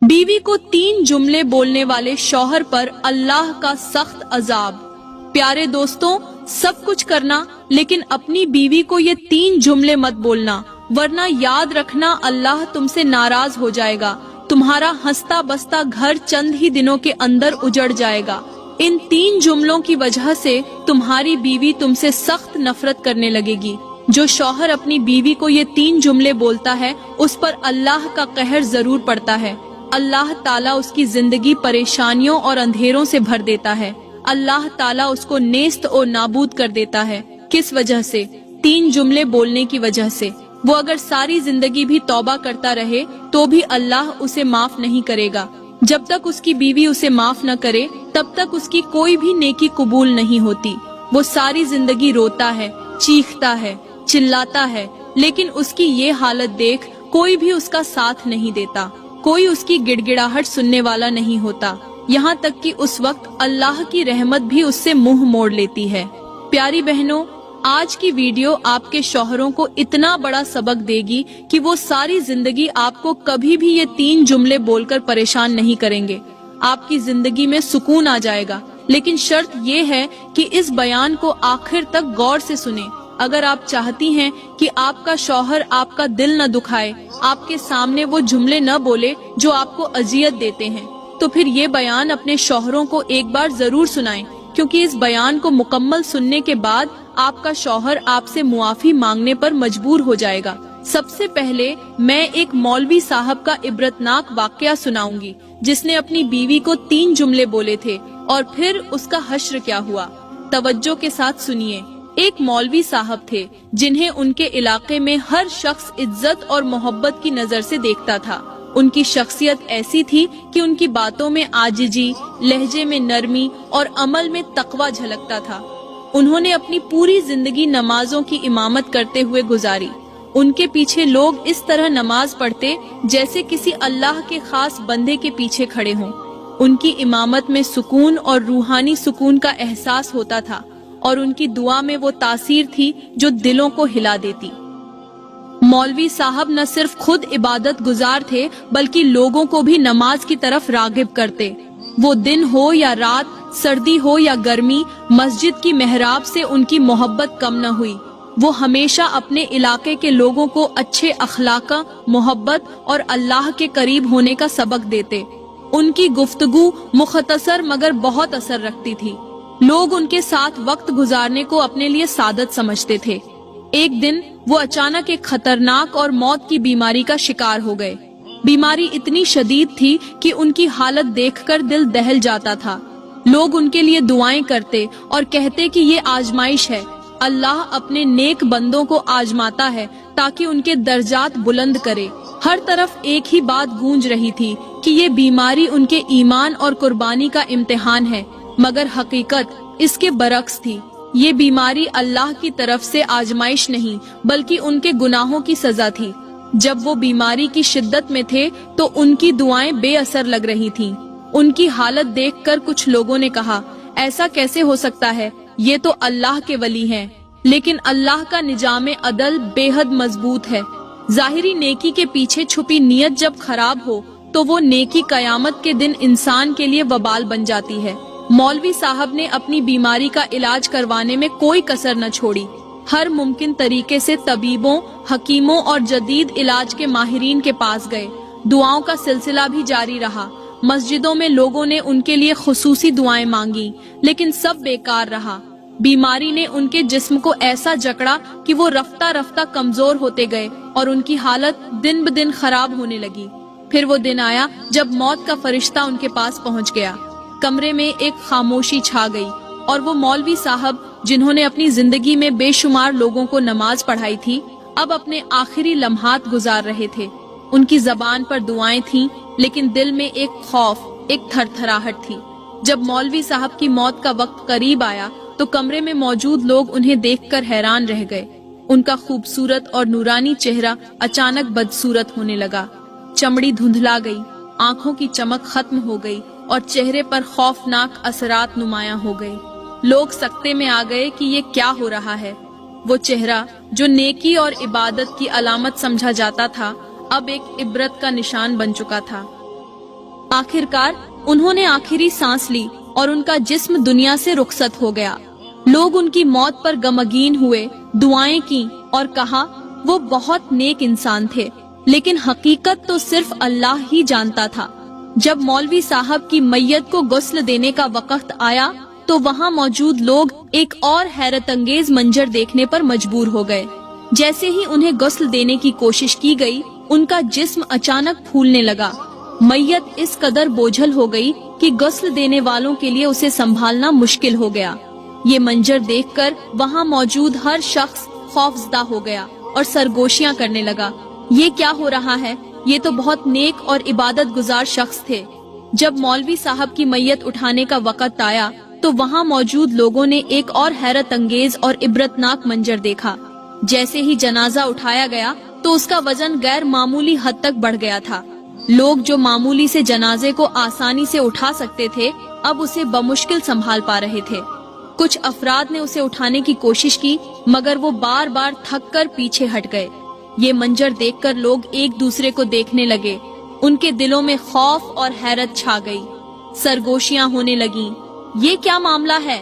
बीवी को 3 जुमले बोलने वाले शौहर पर अल्लाह का सख्त अजाब। प्यारे दोस्तों, सब कुछ करना लेकिन अपनी बीवी को ये 3 जुमले मत बोलना, वरना याद रखना अल्लाह तुमसे नाराज हो जाएगा। तुम्हारा हंसता बसता घर चंद ही दिनों के अंदर उजड़ जाएगा। इन 3 जुमलों की वजह से तुम्हारी बीवी तुमसे सख्त नफरत करने लगेगी। जो शौहर अपनी बीवी को ये 3 जुमले बोलता है उस पर अल्लाह का कहर जरूर पड़ता है। अल्लाह ताला उसकी जिंदगी परेशानियों और अंधेरों से भर देता है। अल्लाह ताला उसको नेस्त और नाबूद कर देता है। किस वजह से? 3 जुमले बोलने की वजह से। वो अगर सारी जिंदगी भी तौबा करता रहे तो भी अल्लाह उसे माफ नहीं करेगा। जब तक उसकी बीवी उसे माफ न करे तब तक उसकी कोई भी नेकी कबूल नहीं होती। वो सारी जिंदगी रोता है, चीखता है, चिल्लाता है, लेकिन उसकी ये हालत देख कोई भी उसका साथ नहीं देता। कोई उसकी गिड़गिड़ाहट सुनने वाला नहीं होता। यहाँ तक कि उस वक्त अल्लाह की रहमत भी उससे मुंह मोड़ लेती है। प्यारी बहनों, आज की वीडियो आपके शौहरों को इतना बड़ा सबक देगी कि वो सारी जिंदगी आपको कभी भी ये 3 जुमले बोलकर परेशान नहीं करेंगे। आपकी जिंदगी में सुकून आ जाएगा। लेकिन शर्त ये है कि इस बयान को आखिर तक गौर से सुने। अगर आप चाहती हैं कि आपका शौहर आपका दिल न दुखाए, आपके सामने वो जुमले न बोले जो आपको अजियत देते हैं, तो फिर ये बयान अपने शौहरों को एक बार जरूर सुनाएं, क्योंकि इस बयान को मुकम्मल सुनने के बाद आपका शौहर आपसे मुआफी मांगने पर मजबूर हो जाएगा। सबसे पहले मैं एक मौलवी साहब का इबरतनाक वाकया सुनाऊंगी, जिसने अपनी बीवी को 3 जुमले बोले थे और फिर उसका हश्र क्या हुआ। तवज्जो के साथ सुनिए। एक मौलवी साहब थे जिन्हें उनके इलाके में हर शख्स इज्जत और मोहब्बत की नजर से देखता था। उनकी शख्सियत ऐसी थी कि उनकी बातों में आजिजी, लहजे में नरमी और अमल में तकवा झलकता था। उन्होंने अपनी पूरी जिंदगी नमाजों की इमामत करते हुए गुजारी। उनके पीछे लोग इस तरह नमाज पढ़ते जैसे किसी अल्लाह के खास बंदे के पीछे खड़े हों। उनकी इमामत में सुकून और रूहानी सुकून का एहसास होता था और उनकी दुआ में वो तासीर थी जो दिलों को हिला देती। मौलवी साहब न सिर्फ खुद इबादत गुजार थे बल्कि लोगों को भी नमाज की तरफ रागिब करते। वो दिन हो या रात, सर्दी हो या गर्मी, मस्जिद की मेहराब से उनकी मोहब्बत कम न हुई। वो हमेशा अपने इलाके के लोगों को अच्छे अखलाका, मोहब्बत और अल्लाह के करीब होने का सबक देते। उनकी गुफ्तगू मुख्तसर मगर बहुत असर रखती थी। लोग उनके साथ वक्त गुजारने को अपने लिए सादत समझते थे। एक दिन वो अचानक एक खतरनाक और मौत की बीमारी का शिकार हो गए। बीमारी इतनी शदीद थी कि उनकी हालत देखकर दिल दहल जाता था। लोग उनके लिए दुआएं करते और कहते कि ये आजमाइश है। अल्लाह अपने नेक बंदों को आजमाता है ताकि उनके दर्जात बुलंद करे। हर तरफ एक ही बात गूंज रही थी कि ये बीमारी उनके ईमान और कुर्बानी का इम्तिहान है, मगर हकीकत इसके बरक्स थी। ये बीमारी अल्लाह की तरफ से आजमाइश नहीं बल्कि उनके गुनाहों की सजा थी। जब वो बीमारी की शिद्दत में थे तो उनकी दुआएं बेअसर लग रही थीं। उनकी हालत देखकर कुछ लोगों ने कहा, ऐसा कैसे हो सकता है, ये तो अल्लाह के वली हैं। लेकिन अल्लाह का निजाम अदल बेहद मजबूत है। जाहिरी नेकी के पीछे छुपी नियत जब खराब हो तो वो नेकी कयामत के दिन इंसान के लिए वबाल बन जाती है। मौलवी साहब ने अपनी बीमारी का इलाज करवाने में कोई कसर न छोड़ी। हर मुमकिन तरीके से तबीबों, हकीमों और जदीद इलाज के माहिरीन के पास गए। दुआओं का सिलसिला भी जारी रहा। मस्जिदों में लोगों ने उनके लिए खुसूसी दुआएं मांगी, लेकिन सब बेकार रहा। बीमारी ने उनके जिस्म को ऐसा जकड़ा कि वो रफ्ता रफ्ता कमजोर होते गए और उनकी हालत दिन ब दिन खराब होने लगी। फिर वो दिन आया जब मौत का फरिश्ता उनके पास पहुंच गया। कमरे में एक खामोशी छा गई और वो मौलवी साहब जिन्होंने अपनी जिंदगी में बेशुमार लोगों को नमाज पढ़ाई थी, अब अपने आखिरी लम्हात गुजार रहे थे। उनकी जबान पर दुआएं थीं, लेकिन दिल में एक खौफ, एक थरथराहट थी। जब मौलवी साहब की मौत का वक्त करीब आया तो कमरे में मौजूद लोग उन्हें देखकर हैरान रह गए। उनका खूबसूरत और नूरानी चेहरा अचानक बदसूरत होने लगा। चमड़ी धुंधला गई, आंखों की चमक खत्म हो गई और चेहरे पर खौफनाक असरात नुमायां हो गए। लोग सकते में आ गए कि ये क्या हो रहा है। वो चेहरा जो नेकी और इबादत की अलामत समझा जाता था, अब एक इबरत का निशान बन चुका था। आखिरकार उन्होंने आखिरी सांस ली और उनका जिस्म दुनिया से रुखसत हो गया। लोग उनकी मौत पर गमगीन हुए, दुआएं की और कहा वो बहुत नेक इंसान थे, लेकिन हकीकत तो सिर्फ अल्लाह ही जानता था। जब मौलवी साहब की मैयत को गुस्ल देने का वक्त आया तो वहाँ मौजूद लोग एक और हैरत अंगेज मंजर देखने पर मजबूर हो गए। जैसे ही उन्हें गुस्ल देने की कोशिश की गई, उनका जिस्म अचानक फूलने लगा। मैयत इस कदर बोझल हो गई कि गुस्ल देने वालों के लिए उसे संभालना मुश्किल हो गया। ये मंजर देखकर वहाँ मौजूद हर शख्स खौफजदा हो गया और सरगोशियां करने लगा। ये क्या हो रहा है? ये तो बहुत नेक और इबादत गुजार शख्स थे। जब मौलवी साहब की मैयत उठाने का वक्त आया तो वहाँ मौजूद लोगों ने एक और हैरत अंगेज और इबरतनाक मंजर देखा। जैसे ही जनाजा उठाया गया तो उसका वजन गैर मामूली हद तक बढ़ गया था। लोग जो मामूली से जनाजे को आसानी से उठा सकते थे, अब उसे बमुश्किल संभाल पा रहे थे। कुछ अफराद ने उसे उठाने की कोशिश की, मगर वो बार बार थक कर पीछे हट गए। ये मंजर देखकर लोग एक दूसरे को देखने लगे। उनके दिलों में खौफ और हैरत छा गई। सरगोशियां होने लगीं। ये क्या मामला है?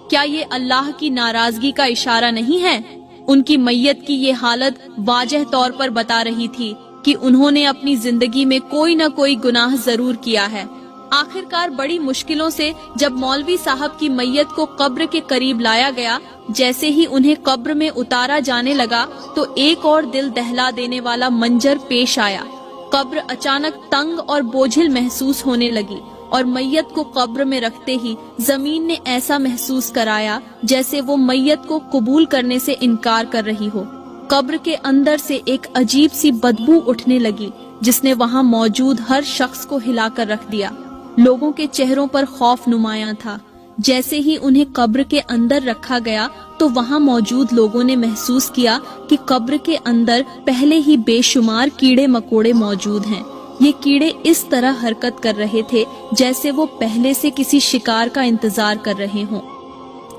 क्या ये अल्लाह की नाराजगी का इशारा नहीं है? उनकी मैयत की ये हालत वाजह तौर पर बता रही थी कि उन्होंने अपनी जिंदगी में कोई न कोई गुनाह जरूर किया है। आखिरकार बड़ी मुश्किलों से जब मौलवी साहब की मैयत को कब्र के करीब लाया गया, जैसे ही उन्हें कब्र में उतारा जाने लगा तो एक और दिल दहला देने वाला मंजर पेश आया। कब्र अचानक तंग और बोझिल महसूस होने लगी और मैयत को कब्र में रखते ही जमीन ने ऐसा महसूस कराया जैसे वो मैयत को कबूल करने से इनकार कर रही हो। कब्र के अंदर से एक अजीब सी बदबू उठने लगी जिसने वहाँ मौजूद हर शख्स को हिलाकर रख दिया। लोगों के चेहरों पर खौफ नुमाया था। जैसे ही उन्हें कब्र के अंदर रखा गया तो वहाँ मौजूद लोगों ने महसूस किया कि कब्र के अंदर पहले ही बेशुमार कीड़े मकोड़े मौजूद हैं। ये कीड़े इस तरह हरकत कर रहे थे जैसे वो पहले से किसी शिकार का इंतजार कर रहे हों।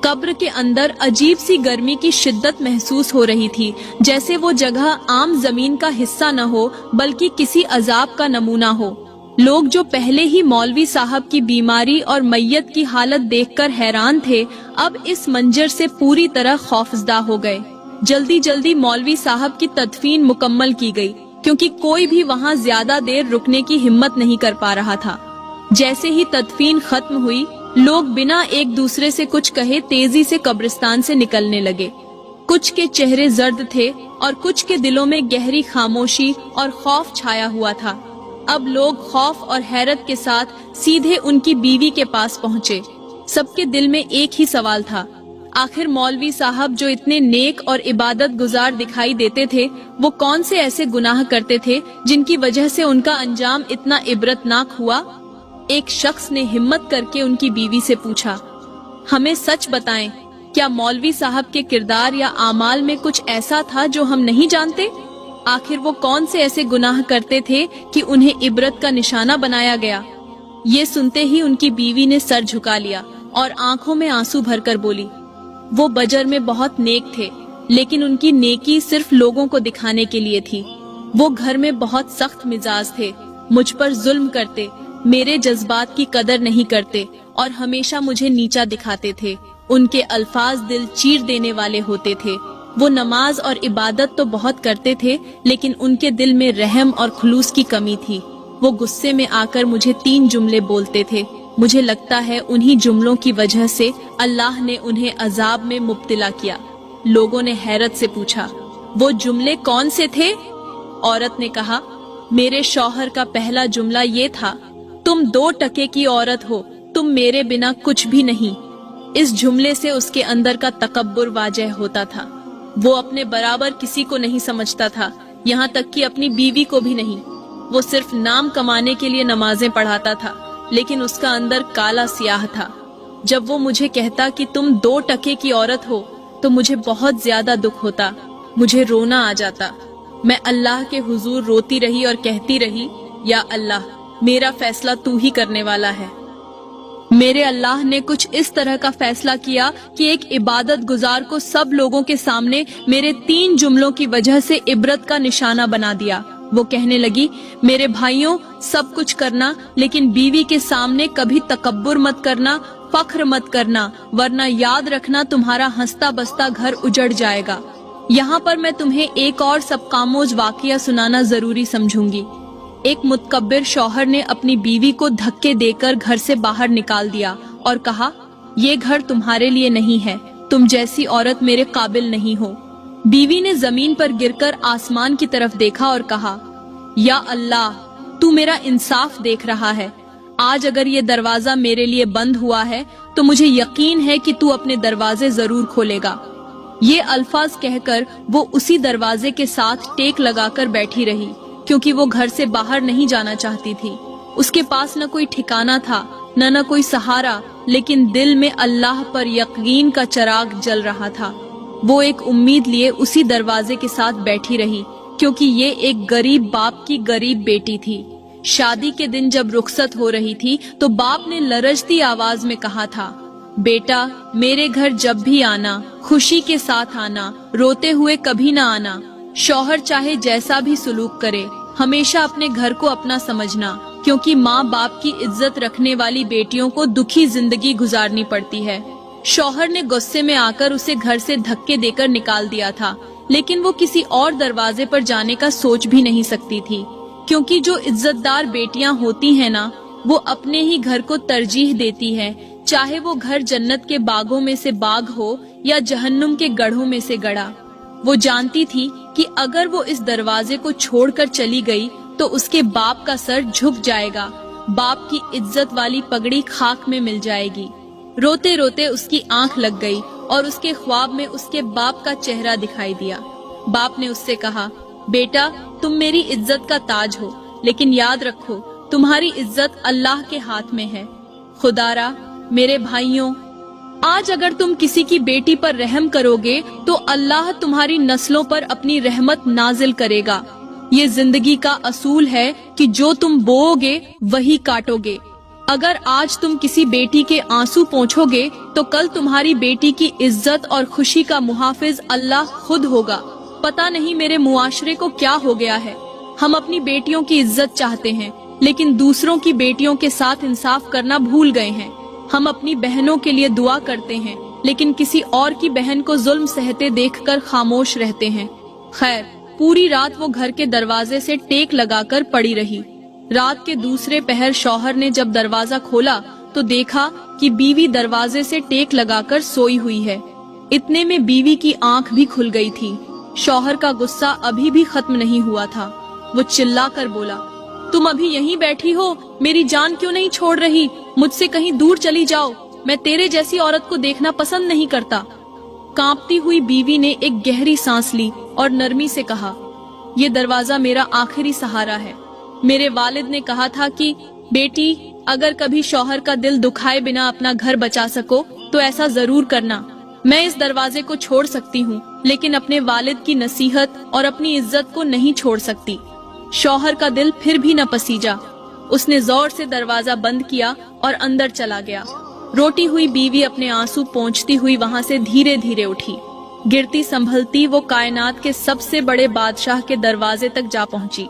कब्र के अंदर अजीब सी गर्मी की शिद्दत महसूस हो रही थी, जैसे वो जगह आम जमीन का हिस्सा न हो बल्कि किसी अजाब का नमूना हो। लोग जो पहले ही मौलवी साहब की बीमारी और मैयत की हालत देखकर हैरान थे, अब इस मंजर से पूरी तरह खौफजदा हो गए। जल्दी जल्दी मौलवी साहब की तदफीन मुकम्मल की गई, क्योंकि कोई भी वहाँ ज्यादा देर रुकने की हिम्मत नहीं कर पा रहा था। जैसे ही तदफीन खत्म हुई, लोग बिना एक दूसरे से कुछ कहे तेजी से कब्रिस्तान से निकलने लगे। कुछ के चेहरे जर्द थे और कुछ के दिलों में गहरी खामोशी और खौफ छाया हुआ था। अब लोग खौफ और हैरत के साथ सीधे उनकी बीवी के पास पहुँचे। सबके दिल में एक ही सवाल था, आखिर मौलवी साहब जो इतने नेक और इबादत गुजार दिखाई देते थे, वो कौन से ऐसे गुनाह करते थे जिनकी वजह से उनका अंजाम इतना इबरतनाक हुआ। एक शख्स ने हिम्मत करके उनकी बीवी से पूछा, हमें सच बताएं, क्या मौलवी साहब के किरदार या आमाल में कुछ ऐसा था जो हम नहीं जानते? आखिर वो कौन से ऐसे गुनाह करते थे कि उन्हें इबरत का निशाना बनाया गया? ये सुनते ही उनकी बीवी ने सर झुका लिया और आंखों में आंसू भरकर बोली, वो बजर में बहुत नेक थे, लेकिन उनकी नेकी सिर्फ लोगों को दिखाने के लिए थी। वो घर में बहुत सख्त मिजाज थे, मुझ पर जुल्म करते, मेरे जज्बात की कदर नहीं करते और हमेशा मुझे नीचा दिखाते थे। उनके अल्फाज दिल चीर देने वाले होते थे। वो नमाज और इबादत तो बहुत करते थे, लेकिन उनके दिल में रहम और खुलूस की कमी थी। वो गुस्से में आकर मुझे 3 जुमले बोलते थे। मुझे लगता है उन्हीं जुमलों की वजह से अल्लाह ने उन्हें अजाब में मुब्तला किया। लोगों ने हैरत से पूछा, वो जुमले कौन से थे? औरत ने कहा, मेरे शौहर का पहला जुमला ये था, तुम 2 टके की औरत हो, तुम मेरे बिना कुछ भी नहीं। इस जुमले से उसके अंदर का तकब्बुर वाजह होता था। वो अपने बराबर किसी को नहीं समझता था, यहाँ तक कि अपनी बीवी को भी नहीं। वो सिर्फ नाम कमाने के लिए नमाजें पढ़ाता था, लेकिन उसका अंदर काला सियाह था। जब वो मुझे कहता कि तुम 2 टके की औरत हो, तो मुझे बहुत ज्यादा दुख होता, मुझे रोना आ जाता। मैं अल्लाह के हुजूर रोती रही और कहती रही, या अल्लाह, मेरा फैसला तू ही करने वाला है। मेरे अल्लाह ने कुछ इस तरह का फैसला किया कि एक इबादत गुजार को सब लोगों के सामने मेरे 3 जुमलों की वजह से इबरत का निशाना बना दिया। वो कहने लगी, मेरे भाइयों, सब कुछ करना, लेकिन बीवी के सामने कभी तकब्बुर मत करना, फख्र मत करना, वरना याद रखना तुम्हारा हंसता बसता घर उजड़ जाएगा। यहाँ पर मैं तुम्हें एक और सबकामोज वाकया सुनाना जरूरी समझूंगी। एक मुतकब्बिर शौहर ने अपनी बीवी को धक्के देकर घर से बाहर निकाल दिया और कहा, ये घर तुम्हारे लिए नहीं है, तुम जैसी औरत मेरे काबिल नहीं हो। बीवी ने जमीन पर गिरकर आसमान की तरफ देखा और कहा, या अल्लाह, तू मेरा इंसाफ देख रहा है। आज अगर ये दरवाजा मेरे लिए बंद हुआ है तो मुझे यकीन है कि तू अपने दरवाजे जरूर खोलेगा। ये अल्फाज कहकर वो उसी दरवाजे के साथ टेक लगाकर बैठी रही, क्योंकि वो घर से बाहर नहीं जाना चाहती थी। उसके पास न कोई ठिकाना था, न कोई सहारा, लेकिन दिल में अल्लाह पर यकीन का चिराग जल रहा था। वो एक उम्मीद लिए उसी दरवाजे के साथ बैठी रही, क्योंकि ये एक गरीब बाप की गरीब बेटी थी। शादी के दिन जब रुखसत हो रही थी तो बाप ने लरजती आवाज में कहा था, बेटा, मेरे घर जब भी आना, खुशी के साथ आना, रोते हुए कभी ना आना। शौहर चाहे जैसा भी सुलूक करे, हमेशा अपने घर को अपना समझना, क्योंकि माँ बाप की इज्जत रखने वाली बेटियों को दुखी जिंदगी गुजारनी पड़ती है। शौहर ने गुस्से में आकर उसे घर से धक्के देकर निकाल दिया था, लेकिन वो किसी और दरवाजे पर जाने का सोच भी नहीं सकती थी, क्योंकि जो इज्जतदार बेटियां होती हैं ना, वो अपने ही घर को तरजीह देती है, चाहे वो घर जन्नत के बागों में से बाग हो या जहन्नुम के गढ़ों में से गढ़ा। वो जानती थी कि अगर वो इस दरवाजे को छोड़कर चली गई तो उसके बाप का सर झुक जाएगा, बाप की इज्जत वाली पगड़ी खाक में मिल जाएगी। रोते रोते उसकी आंख लग गई और उसके ख्वाब में उसके बाप का चेहरा दिखाई दिया। बाप ने उससे कहा, बेटा, तुम मेरी इज्जत का ताज हो, लेकिन याद रखो तुम्हारी इज्जत अल्लाह के हाथ में है। खुदारा, मेरे भाइयों, आज अगर तुम किसी की बेटी पर रहम करोगे तो अल्लाह तुम्हारी नस्लों पर अपनी रहमत नाजिल करेगा। ये जिंदगी का असूल है कि जो तुम बोओगे वही काटोगे। अगर आज तुम किसी बेटी के आंसू पोंछोगे तो कल तुम्हारी बेटी की इज्जत और खुशी का मुहाफिज अल्लाह खुद होगा। पता नहीं मेरे मुआशरे को क्या हो गया है। हम अपनी बेटियों की इज्जत चाहते हैं, लेकिन दूसरों की बेटियों के साथ इंसाफ करना भूल गए हैं। हम अपनी बहनों के लिए दुआ करते हैं, लेकिन किसी और की बहन को जुल्म सहते देखकर खामोश रहते हैं। खैर, पूरी रात वो घर के दरवाजे से टेक लगाकर पड़ी रही। रात के दूसरे पहर शौहर ने जब दरवाजा खोला तो देखा कि बीवी दरवाजे से टेक लगाकर सोई हुई है। इतने में बीवी की आंख भी खुल गई थी। शौहर का गुस्सा अभी भी खत्म नहीं हुआ था। वो चिल्लाकर बोला, तुम अभी यहीं बैठी हो, मेरी जान क्यों नहीं छोड़ रही? मुझसे कहीं दूर चली जाओ, मैं तेरे जैसी औरत को देखना पसंद नहीं करता। कांपती हुई बीवी ने एक गहरी सांस ली और नरमी से कहा, ये दरवाजा मेरा आखिरी सहारा है। मेरे वालिद ने कहा था कि बेटी, अगर कभी शौहर का दिल दुखाए बिना अपना घर बचा सको तो ऐसा जरूर करना। मैं इस दरवाजे को छोड़ सकती हूँ, लेकिन अपने वालिद की नसीहत और अपनी इज्जत को नहीं छोड़ सकती। शौहर का दिल फिर भी न पसीजा। उसने जोर से दरवाजा बंद किया और अंदर चला गया। रोटी हुई बीवी अपने आंसू पोंछती हुई वहां से धीरे धीरे उठी। गिरती संभलती वो कायनात के सबसे बड़े बादशाह के दरवाजे तक जा पहुंची।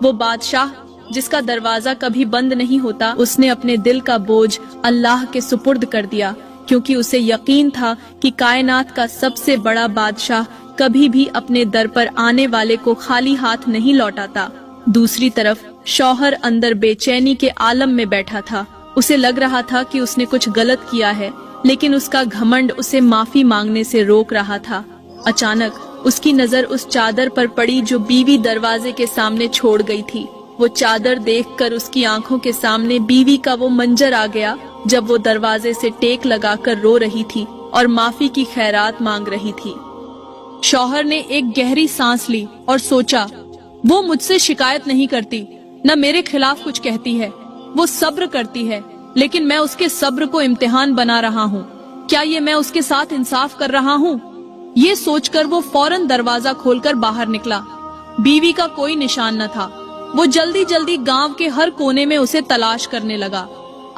वो बादशाह जिसका दरवाजा कभी बंद नहीं होता, उसने अपने दिल का बोझ अल्लाह के सुपुर्द कर दिया, क्योंकि उसे यकीन था कि कायनात का सबसे बड़ा बादशाह कभी भी अपने दर पर आने वाले को खाली हाथ नहीं लौटाता। दूसरी तरफ शौहर अंदर बेचैनी के आलम में बैठा था। उसे लग रहा था कि उसने कुछ गलत किया है, लेकिन उसका घमंड उसे माफी मांगने से रोक रहा था। अचानक उसकी नजर उस चादर पर पड़ी जो बीवी दरवाजे के सामने छोड़ गई थी। वो चादर देखकर उसकी आंखों के सामने बीवी का वो मंजर आ गया जब वो दरवाजे से टेक लगाकर रो रही थी और माफी की खैरात मांग रही थी। शौहर ने एक गहरी सांस ली और सोचा, वो मुझसे शिकायत नहीं करती, न मेरे खिलाफ कुछ कहती है। वो सब्र करती है, लेकिन मैं उसके सब्र को इम्तिहान बना रहा हूँ। क्या ये मैं उसके साथ इंसाफ कर रहा हूँ? ये सोचकर वो फौरन दरवाजा खोलकर बाहर निकला। बीवी का कोई निशान न था। वो जल्दी जल्दी गांव के हर कोने में उसे तलाश करने लगा।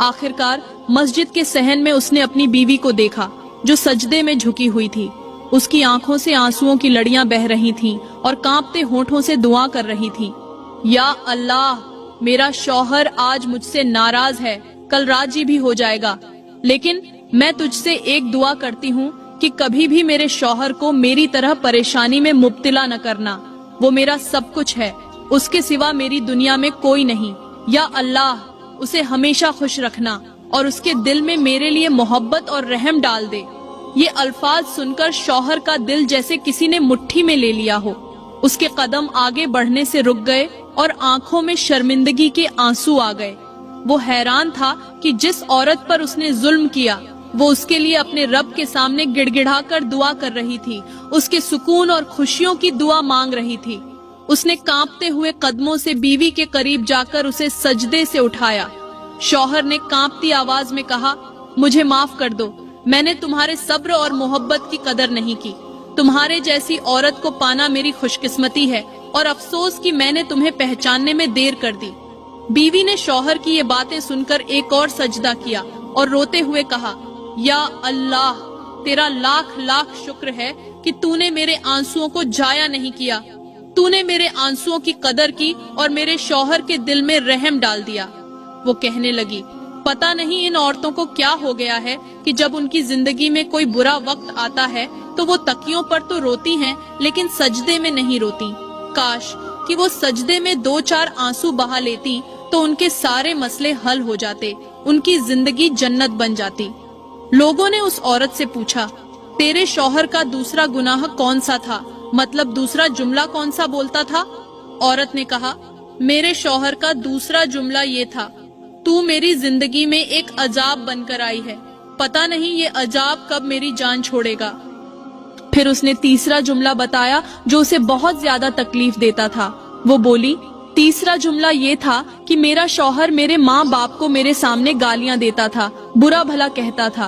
आखिरकार मस्जिद के सहन में उसने अपनी बीवी को देखा, जो सजदे में झुकी हुई थी। उसकी आंखों से आंसुओं की लड़ियां बह रही थीं और कांपते होठों से दुआ कर रही थी। या अल्लाह, मेरा शौहर आज मुझसे नाराज है, कल राजी भी हो जाएगा, लेकिन मैं तुझसे एक दुआ करती हूँ कि कभी भी मेरे शौहर को मेरी तरह परेशानी में मुब्तला न करना। वो मेरा सब कुछ है, उसके सिवा मेरी दुनिया में कोई नहीं। या अल्लाह, उसे हमेशा खुश रखना और उसके दिल में मेरे लिए मोहब्बत और रहम डाल दे। ये अल्फाज सुनकर शौहर का दिल जैसे किसी ने मुट्ठी में ले लिया हो। उसके कदम आगे बढ़ने से रुक गए और आंखों में शर्मिंदगी के आंसू आ गए। वो हैरान था कि जिस औरत पर उसने जुल्म किया वो उसके लिए अपने रब के सामने गिड़गिड़ाकर दुआ कर रही थी, उसके सुकून और खुशियों की दुआ मांग रही थी। उसने कांपते हुए कदमों से बीवी के करीब जाकर उसे सजदे से उठाया। शौहर ने कांपती आवाज में कहा, मुझे माफ कर दो, मैंने तुम्हारे सब्र और मोहब्बत की कदर नहीं की। तुम्हारे जैसी औरत को पाना मेरी खुशकिस्मती है और अफसोस कि मैंने तुम्हें पहचानने में देर कर दी। बीवी ने शौहर की ये बातें सुनकर एक और सजदा किया और रोते हुए कहा, या अल्लाह, तेरा लाख लाख शुक्र है कि तूने मेरे आंसुओं को जाया नहीं किया। तूने मेरे आंसुओं की कदर की और मेरे शौहर के दिल में रहम डाल दिया। वो कहने लगी, पता नहीं इन औरतों को क्या हो गया है कि जब उनकी जिंदगी में कोई बुरा वक्त आता है तो वो तकियों पर तो रोती हैं, लेकिन सजदे में नहीं रोती। काश कि वो सजदे में 2-4 आंसू बहा लेती तो उनके सारे मसले हल हो जाते, उनकी जिंदगी जन्नत बन जाती। लोगों ने उस औरत से पूछा, तेरे शौहर का दूसरा गुनाह कौन सा था, मतलब दूसरा जुमला कौन सा बोलता था? औरत ने कहा, मेरे शौहर का दूसरा जुमला ये था, तू मेरी जिंदगी में एक अजाब बनकर आई है, पता नहीं ये अजाब कब मेरी जान छोड़ेगा। फिर उसने तीसरा जुमला बताया जो उसे बहुत ज्यादा तकलीफ देता था। वो बोली, तीसरा जुमला ये था कि मेरा शौहर मेरे माँ बाप को मेरे सामने गालियां देता था, बुरा भला कहता था।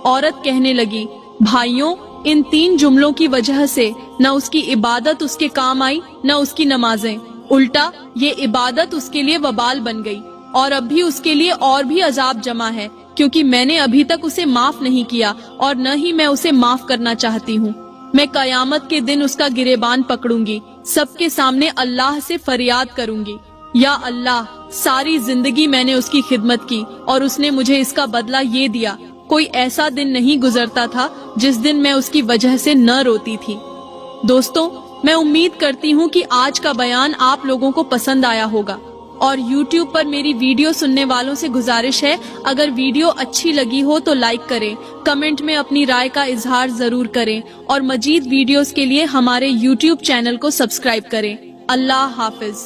औरत कहने लगी, भाइयों, इन 3 जुमलों की वजह से न उसकी इबादत उसके काम आई, न उसकी नमाजें। उल्टा ये इबादत उसके लिए वबाल बन गई और अब भी उसके लिए और भी अजाब जमा है, क्योंकि मैंने अभी तक उसे माफ नहीं किया और न ही मैं उसे माफ करना चाहती हूँ। मैं कयामत के दिन उसका गिरेबान पकड़ूंगी, सबके सामने अल्लाह से फरियाद करूंगी, या अल्लाह, सारी जिंदगी मैंने उसकी खिदमत की और उसने मुझे इसका बदला ये दिया। कोई ऐसा दिन नहीं गुजरता था जिस दिन मैं उसकी वजह से न रोती थी। दोस्तों, मैं उम्मीद करती हूँ कि आज का बयान आप लोगों को पसंद आया होगा और YouTube पर मेरी वीडियो सुनने वालों से गुजारिश है, अगर वीडियो अच्छी लगी हो तो लाइक करें, कमेंट में अपनी राय का इजहार जरूर करें और मजीद वीडियोस के लिए हमारे YouTube चैनल को सब्सक्राइब करें। अल्लाह हाफिज।